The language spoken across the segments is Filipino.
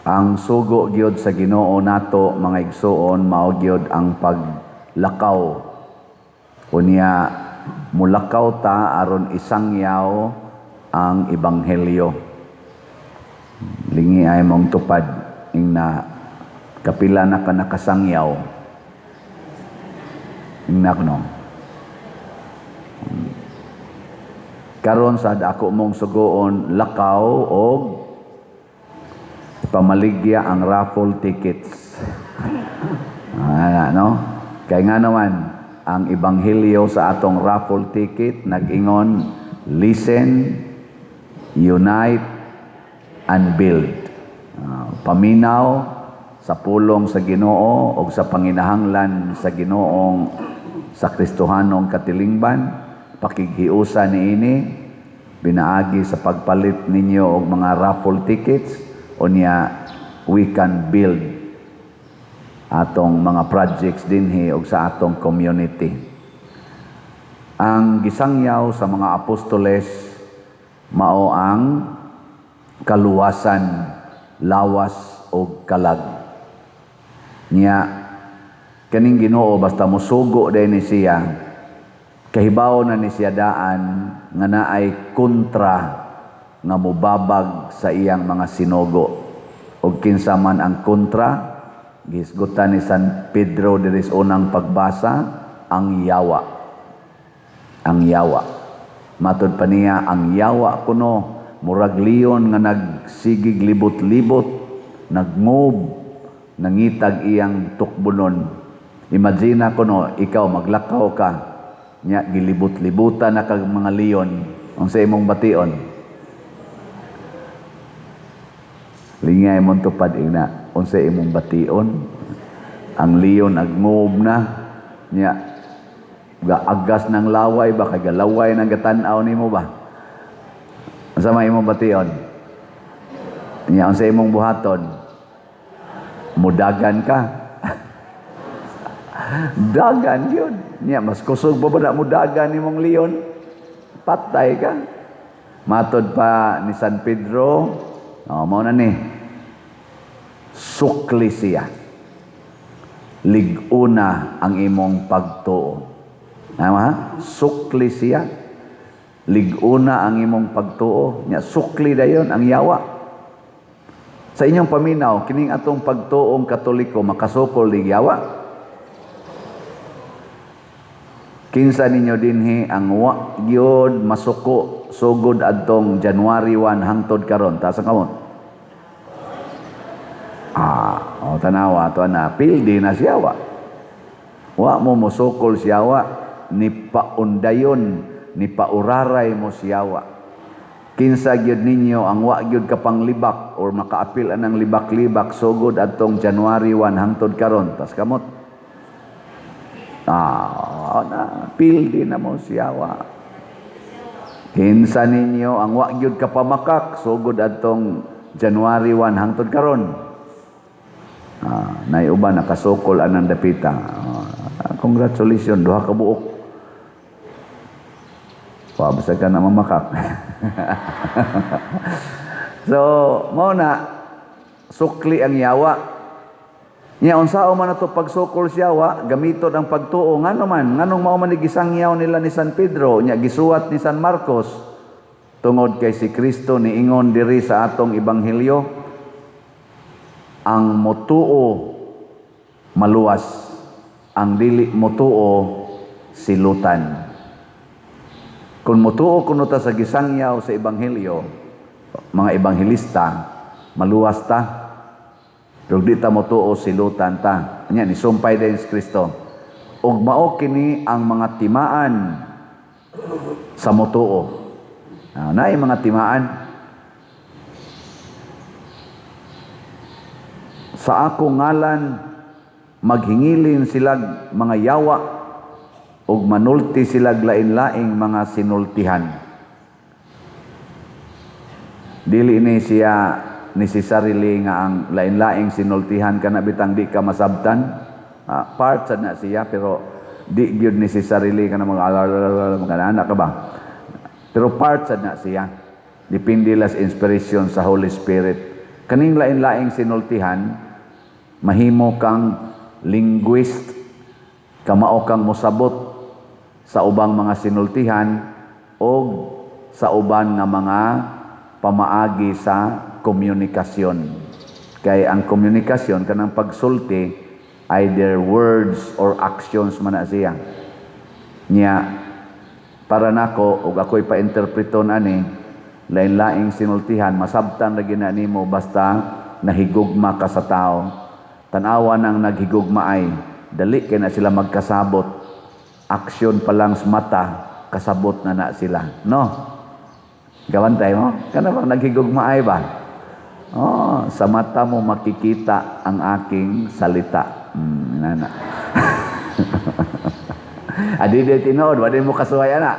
Ang sugo gyud sa Ginoo nato mga igsuon mao gyud ang paglakaw. Unya mulakaw ta aron isangyaw ang ebanghelyo. Lingi ay mong tupad ing na kapila na ka nakasangyaw. Ing na kuno. Karon sa ako mong sugoon lakaw og pamaligya ang raffle tickets. No? Kaya nga naman, ang ebanghelyo sa atong raffle ticket, nag-ingon, listen, unite, and build. Paminaw sa pulong sa Ginoo o sa panginahanglan sa Ginoong sa Kristohanong katilingban, pakighiusa niini, binaagi sa pagpalit ninyo og mga raffle tickets, unya we can build atong mga projects dinhi og sa atong community. Ang gisangyaw sa mga apostoles mao ang kaluwasan, lawas o kalag. Nya kaning Ginoo basta mosugo din ni siya, kahibaw na ni siya daan nga naay kontra nga mubabag sa iyang mga sinugo. Og kinsa man ang kontra, gisgutan ni San Pedro diri sa unang pagbasa, ang yawa. Ang yawa. Matud pa niya, ang yawa kuno murag leon nga nagsigig libot-libot, nagmob, nangitag iyang tukbunon. Imagine kuno ikaw maglakaw ka, nya gilibot-libutan na kag mga leon. Ang sa imong bation, lingay mong tupad ina, unsa imong bation, ang leon agmob na, nya gaagas ng laway ba, kay galaway ng gatanaw nimo ba? Unsa may imong bation? Nya unsa imong buhaton? Mudagan ka. Dagan yun. Nya mas kusog ba na mudagan nimong leon? Patay ka. Matod pa ni San Pedro, mao na ni, sukli siya. Liguna ang imong pagtuo. Ha? Sukli siya. Liguna ang imong pagtuo. Nya sukli dayon ang yawa. Sa inyong paminaw, kining atong pagtuong Katoliko makasukol dig yawa. Kinsa ninyo dinhi ang wa gyud masuko sugod adtong January 1 hangtod karon, ta sa kamot. Tanawa to na pildi na siya wa. Wa mo musukol siya wa, ni paundayon, ni pauraray mo siya wa. Kinsa gyud ninyo ang wa gyud kapanglibak or makaapil anang libak-libak sugod adtong January 1 hangtod karon, ta sa kamot. Pildi na mo siya wa. Kinsa ninyo ang wa gyud kapamakak sugod adtong January 1 hangtod karon. Nay uban nakasukol anang dapita. Congratulations, duha ka buok. Basta ka na mamakak. So, mao na sukli ang yawa. Nya unsao man ato pagsukol siya wa, gamiton ang pagtuo ngano man, nganong mao man gisangyaw nila ni San Pedro, nya gisuwat ni San Marcos tungod kay si Kristo niingon diri sa atong ebanghelyo, ang motuo maluwas, ang dili motuo silutan. Kung motuo kuno ta sa gisangyaw sa ebanghelyo, mga ebanghelista, maluwas ta. Pero di ta motuo silutan ta. Nya ni sumpay din si Kristo. Ug mao kini ang mga timaan sa motuo. Naay mga timaan. Sa akong ngalan maghingilin silag mga yawa ug manulti silag lain-laing mga sinultihan. Dili ni siya ni si sarili nga ang lain-laing sinultihan kana bitang di ka masabtan. Part sad na siya pero di gyud ni si sarili kana mga anak ka ba. Pero part sad na siya. Depende las inspiration sa Holy Spirit. Kaning lain-laing sinultihan, mahimo kang linguist, kamao kang mosabot sa ubang mga sinultihan o sa uban nga mga pamaagi sa komunikasyon. Kay ang komunikasyon kanang pagsulti, either words or actions man na siya. Nya para nako ug ako'y pa-interpreton ani, lain-laing sinultihan masabtan ra gina nimo basta nahigugma ka sa tao. Tanawa nang naghigugma ay dali kay na sila magkasabot. Aksyon pa lang sa mata, kasabot na sila. No? Gawantay mo? Kana bang naghigugma ay ba? Oh, sa mata mo makikita ang aking salita. Nana. Adi tinood, wala mo kasuway ana.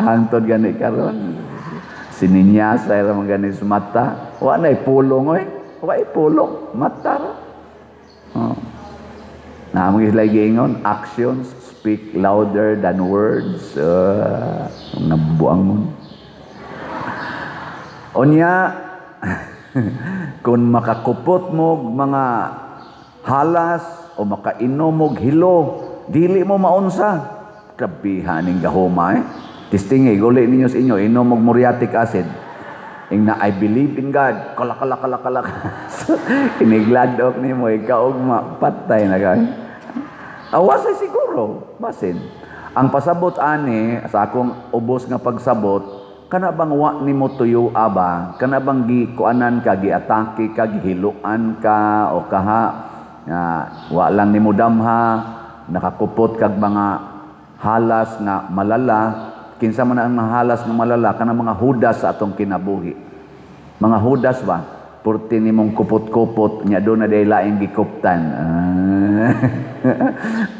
Hantod gani karon. Sininyasa ra man gani sa mata. Wa nay pulong oy. Wa pulong mata ra. Oh. Na mo gislay giingon, actions speak louder than words. Nabuangon. Onya, kung makakupot mo mga halas o makainom mo hilo, dili mo maunsa. Grabihan ning gahoma Tistingi, guli ninyo sa inyo, inom mo muriatic acid. Ing na, I believe in God. Kalak. Inigladok ni mo, ikaw patay na gawin. Awasay siguro, basin. Ang pasabot ani, sa akong ubos nga pagsabot, kana bang wa nimo tuyo aba, kana bang gikuanan ka, giatake ka, gihiluan ka, o kaha, wa lang nimo damha, nakakupot kag mga halas na malala, kinsa man ang mga halas na malala, kana mga hudas sa atong kinabuhi. Mga hudas ba? Purti nimong kupot-kupot, nya doon na day laing gikuptan.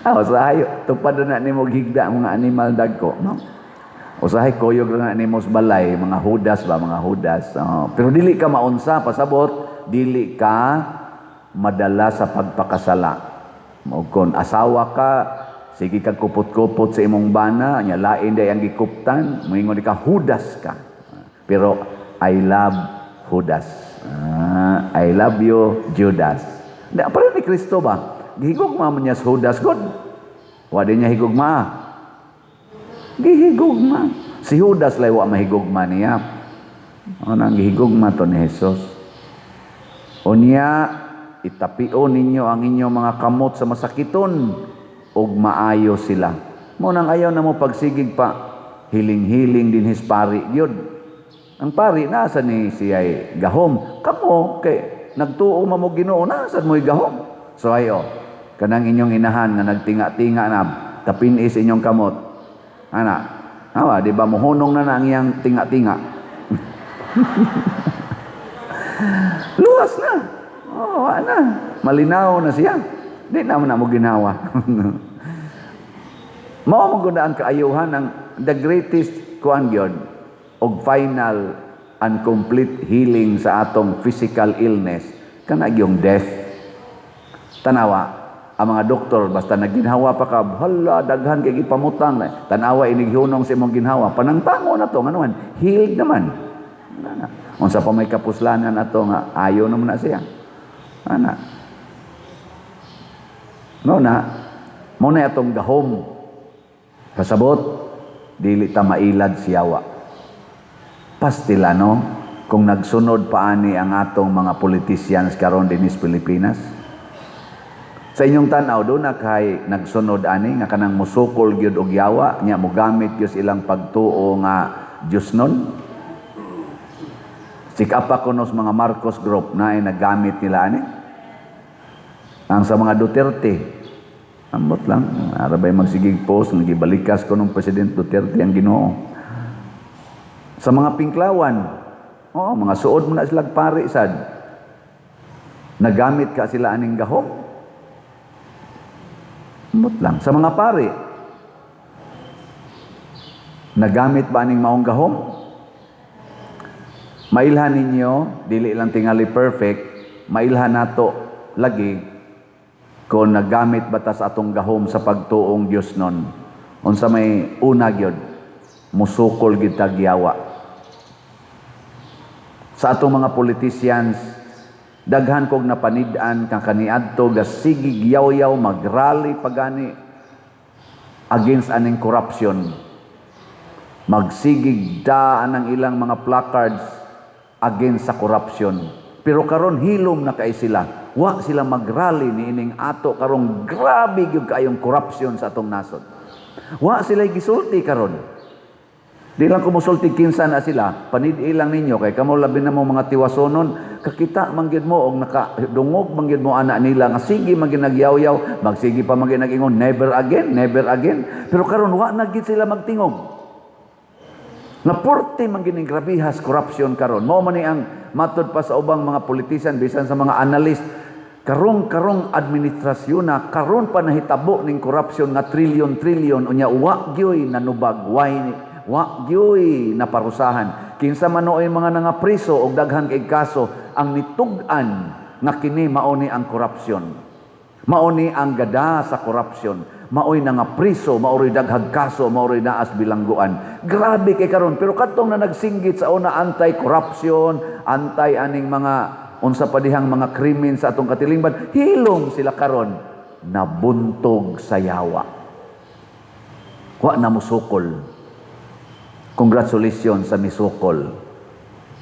Usahay, tupad na nimo gigda mga animal dagko, no? Usahay koyog na nimo sa balay, mga hudas ba, mga hudas. Pero dili ka maunsa, pasabot, dili ka madala sa pagpakasala. Kung asawa ka, sige kag kupot-kupot sa imong bana, nya lain day ang gikuptan, moingon ka hudas ka. Pero I love Judas. I love you, Judas. Pareho ni Kristo ba? Gihigugma mo niya sa Judas, God. Wala niya higugma. Gihigugma. Si Judas lay wa mahigugma niya. Nang gihigugma to ni Jesus. O niya, itapio ninyo ang inyong mga kamot sa masakiton ug maayo sila. Mo nang ayaw na mo pagsigig pa, hiling-hiling din his pari yun. Ang pari nasa ni siya'y gahom. Kamo kay nagtuo mo Ginoo nasa mo'y gahom. So ayo, kanang inyong inahan nga nagtinga-tinga na tapinis inyong kamot. Ana, awa di ba mohunong na ang iyang tinga-tinga. Luwas na. Oh, ana. Malinaw na siya. Di naman na mo ginawa. Mao magundaan kaayuhan ang the greatest kuan gyud og final and complete healing sa atong physical illness kana yung death. Tanawa ang mga doktor basta nagginhawa pa ka, hala daghan kay gipamutang na. Tanawa inighunong sa imong ginhawa, panangtango na to nganuan, healed naman. Unsa pa may kapuslanan nato nga ayo naman na siya. Ana. No na, mo na atong gahom. Kasabot, dili ta mailad siyawa. Pastilano, kung nagsunod paani ang atong mga politicians karon dinis Pilipinas. Sa inyong tanaw do na kay nagsunod ani nga kanang musukol gyud og yawa, nya mogamit gyud ilang pagtuo nga Dios nun. Sikapa kunos mga Marcos group na ay naggamit nila ani. Ang sa mga Duterte, ambot lang, arabay magsigig post, nagibalikas ko nung President Duterte ang Ginoo. Sa mga Pinklawan, mga suod mo na silang pari sad. Nagamit ka sila aning gahom. Ambot lang. Sa mga pari, nagamit ba aning maong gahom? Mailhan ninyo, dili lang tingali perfect, mailhan nato lagi kung nagamit batas atong gahom sa pagtuong Dios nun. Unsa may una gyud, musukol gyud tag yawa. sa atong mga politicians, daghan kog napanid-an kang kaniadto ga sigig yaw-yaw magrally pagani against aning corruption. Magsigig daan ang ilang mga placards against sa corruption. Pero karon hilom na kay sila. Wa sila magrally niining ato karong grabe gyud kaayong corruption sa atong nasod. Wa sila gisulti karon. Di lang kumusulti kinsa na sila, panid-i lang ninyo kay kamo labi na mo mga tiwasonon, kakita manggid mo og nakadungog manggid mo ana nila nga sige manggid nagyaw-yaw, magsige pa manggid nagingon never again, never again. Pero karon wa na gid sila magtingog. Na porte manggid ning grabihas corruption karon. Mao man ni ang matud pa sa ubang mga politician bisan sa mga analyst, karong administrasyon na karon pa nahitabo ning corruption nga trilyon-trilyon unya wa gyoy nanubag wa gyoy naparusahan. Kinsa man noy mga nangapriso og daghan kay kaso ang nitug-an nga kini mao ni ang korupsyon. Mao ni ang gada sa korupsyon. Maoy nangapriso, maoy daghang kaso, maoy naas bilangguan. Grabe kay karon pero kadtong na nagsinggit sa una anti-corruption, anti aning mga unsa pa dihang mga krimen sa atong katilingban, hilom sila karon nabuntog sa yawa. Wa na musukol. Congratulations sa misukol.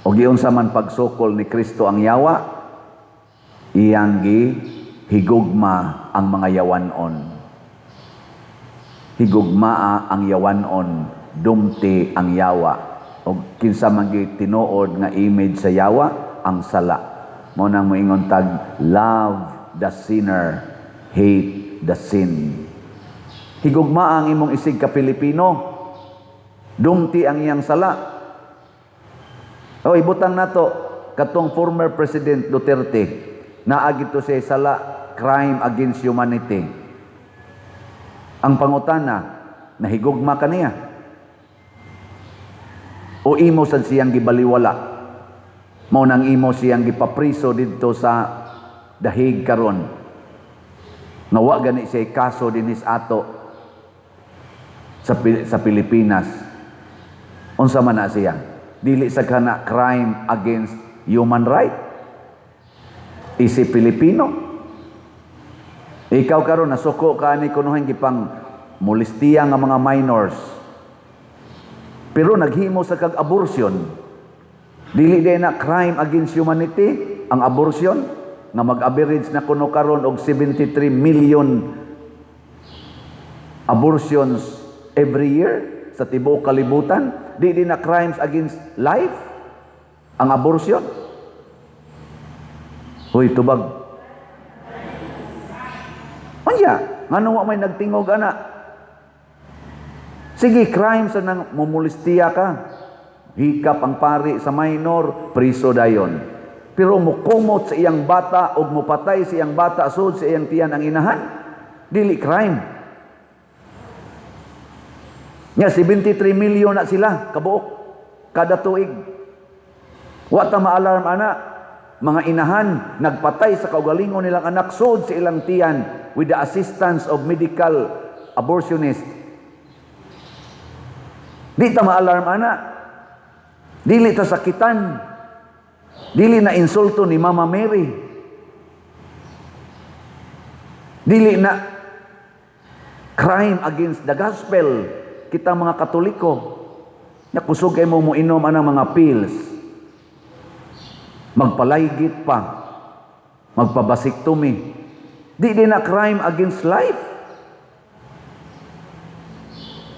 O giunsa man pagsukol ni Kristo ang yawa, iyang higugma ang mga yawanon. Higugmaa ang yawanon, dumti ang yawa. O kinsa man tinuod nga image sa yawa, ang sala. Mao nang moingon tag, love the sinner, hate the sin. Higugma ang imong isig ka Pilipino, dumti ang iyang sala. O ibutang nato katong former President Duterte, naagi to siya sala, crime against humanity. Ang pangutana, nahigugma kaniya o imo sad siyang gibaliwala? Mao nang imo siyang gipapriso didto sa dahig karon. Nawa gani siya kaso dinis ato sa Pilipinas. Unsa man na siya? Dili sa kana crime against human right. Isip Pilipino. Ikaw karon nasuko ka ni kunuhan gipang molestiya nga mga minors. Pero naghimo sa kag abortion. Dili din na crime against humanity ang abortion nga mag-average na kuno karon og 73 million abortions every year sa tibuok kalibutan. Di na crimes against life ang abortion. Hoy, tubag. Anya, ngano wa may nagtingog ana? Sige, crime sa nang mumulestiya ka. Hikap ang pari sa minor, priso dayon. Pero mukumot sa iyang bata o mupatay sa iyang bata sud sa iyang tiyan ang inahan, dili crime. Nya 73 milyon na sila kabuok kada tuig. Wa ta ma-alarm ana, mga inahan nagpatay sa kaugalingon nilang anak sud sa ilang tiyan with the assistance of medical abortionist. Di ta ma-alarm ana. Dili ta sakitan. Dili na insulto ni Mama Mary. Dili na crime against the gospel. Kita mga Katoliko, nakusog kay mo inom anang mga pills. Magpalaygit pa. Magpabasiktomy. Di din na crime against life.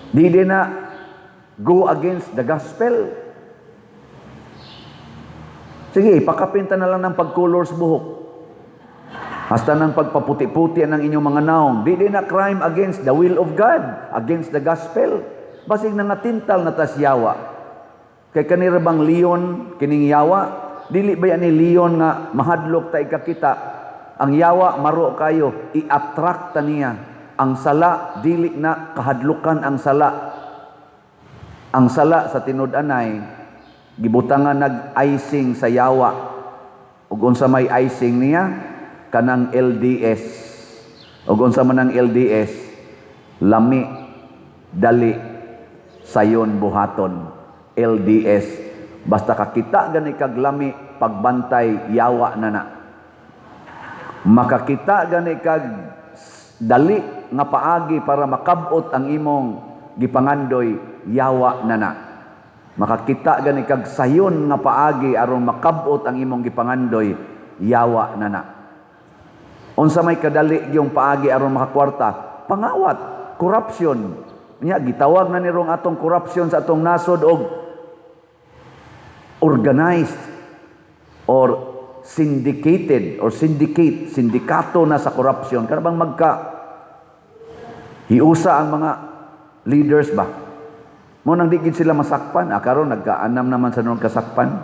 Di din na go against the gospel. Sige, pakapinta na lang ng pag-colors buhok. Hasta ng pagpaputi-puti ng inyong mga naong. Di din na crime against the will of God, against the gospel. Basig na nga tintal na tasyawa. Kay kanira bang leon, kining yawa, dili ba yan ni leon nga mahadlok ta ikakita. Ang yawa, maro kayo, i-attract ta niya. Ang sala, dili na kahadlukan ang sala. Ang sala sa tinud-anay, gibutangan nag-icing sa yawa. Ug unsa may icing niya, kanang LDS. Ug unsa man ang LDS, lami, dali, sayon buhaton. LDS, Basta kakita gani kaglami pagbantay yawa na na. Makakita gani kag dali nga paagi para makabot ang imong gipangandoy yawa na na. Makakita gani kag sayon nga paagi aron makabot ang imong gipangandoy yawa na na. Unsa may kadali yung paagi aron makakwarta? Pangawat, corruption. Nya gitawag na nirong atong corruption sa atong nasod og organized or syndicated or sindikato na sa corruption. Kana bang hiusa ang mga leaders ba? Mo nang di gid sila masakpan, karon nagkaanam naman sa nung kasakpan.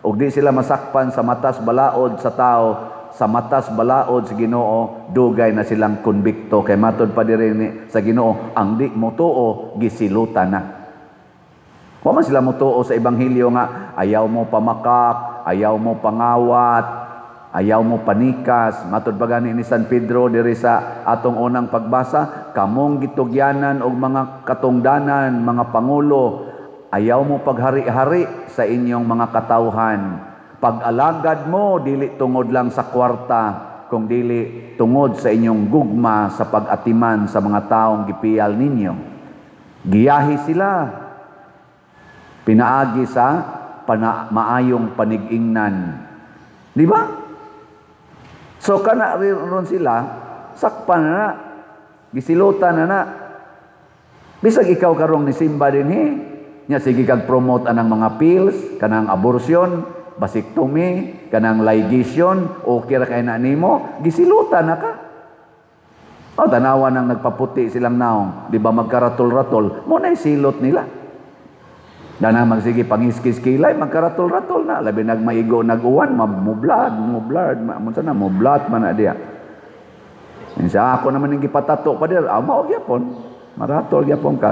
Og di sila masakpan sa matas balaod sa tao, sa matas balaod sa Ginoo, dugay na silang konbikto. Kay matod pa diri sa Ginoo, ang di motuo gisilutan na. Wa man sila motuo sa ebanghelyo nga ayaw mo pamakak, ayaw mo pangawat, ayaw mo panikas. Matod pa gani ni San Pedro diri sa atong unang pagbasa, kamong gitugyanan og mga katungdanan, mga pangulo, ayaw mo paghari-hari sa inyong mga katawhan. Pag-alagad mo, dili tungod lang sa kwarta, kung dili tungod sa inyong gugma sa pag-atiman sa mga taong gipiyal ninyo. Giyahi sila, pinaagi sa maayong panigingnan. Di ba? So, kana ron sila, sakpan na na, gisilutan na na. Bisag ikaw karong ni Simba din nya sige kag promote anang mga pills, kanang abortion, vasectomy, kanang ligation, okay ra kay na nimo, gisilutan na ka. O tanawan nang nagpaputi silang naong, di ba magkaratol-ratol, mo na silot nila. Dana magsige pangiskis kilay, magkaratol-ratol na, labi nagmaigo nag-uwan, mublad, munsa na mublat man na diya. Insa ako naman ning gipatato pa dir, mao gyapon, maratol gyapon ka.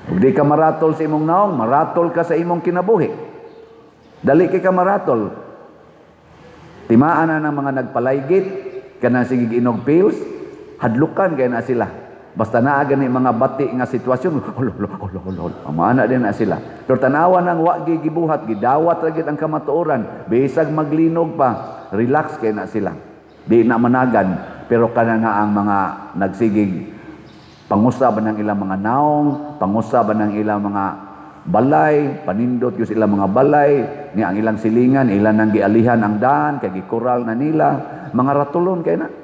Ug di ka maratol sa imong naong, maratol ka sa imong kinabuhi. Dali kay ka maratol. Timaan na ng mga nagpalaygit, kanang sige ginog pills, hadlukan kay na sila. Basta naa gani mga bati nga sitwasyon, amana din na sila. Pero tanawan ang wa gibuhat, gidawat ra gid ang kamatuoran, bisag maglinog pa, relax kay na sila. Di na managan, pero kana nga ang mga nagsigig pangusab ng ilang mga naong, pangusab ng ilang mga balay, panindot yung ilang mga balay, ni ang ilang silingan, ilan nang gialihan ang daan, kay gikural na nila, mga ratulon kay na.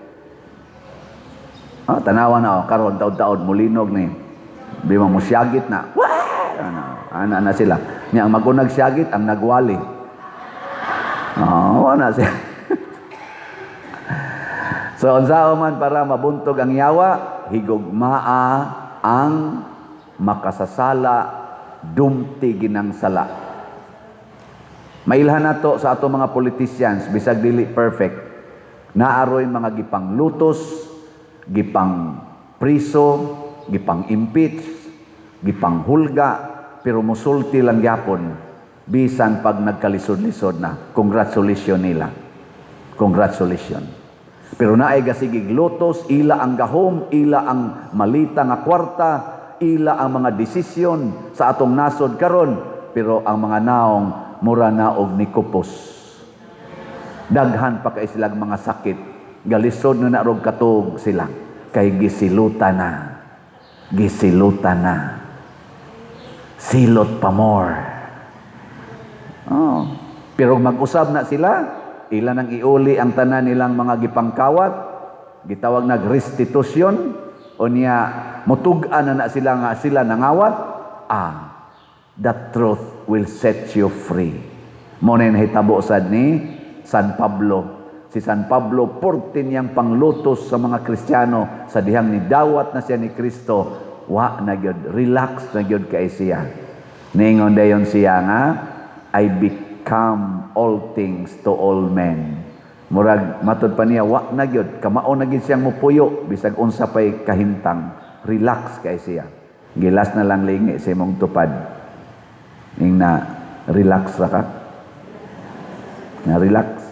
Tanawa na karon taod-taod mulinog ni. Bima mo siyagit na. Ana na sila. Ni ang magunag siyagit ang nagwali. Wala siya. So unsa man para mabuntog ang yawa, higugmaa ang makasasala, dumti ginang sala. Mailhan nato sa ato mga politicians, bisag dili perfect. Naaroy mga gipanglutos, gipang priso, gipang impeach, gipang hulga, pero musulti lang gyapon bisan pag nagkalisod-lisod na. Congratulations nila. Congratulations. Pero naay gasigig lutos, ila ang gahom, ila ang malita nga kwarta, ila ang mga desisyon sa atong nasod karon, pero ang mga naong mura na og nikupos. Daghan pa kay silang mga sakit. Galisod na narog katog sila. Kay gisilutan na. Gisilutan na. Silot pa more. Pero mag-usab na sila, ilan ang iuli ang tanan nilang mga gipangkawat, gitawag nag restitution, o niya mutugan na sila nga sila nangawat, the truth will set you free. Mo na nahitabo sad ni San Pablo. Si San Pablo, 14 niyang panglutos sa mga Kristiyano sa dihang nidawat na siya ni Kristo, wa na gyud, relax na gyud kay siya. Ningon dayon siya nga, I become all things to all men. Murag matud pa niya, wa na gyud, kamao na gyud siyang mupuyo bisag unsa pay kahintang, relax kay siya. Gilas na lang lingi sa imong tupad. Ning na relax ra ka. Na relax.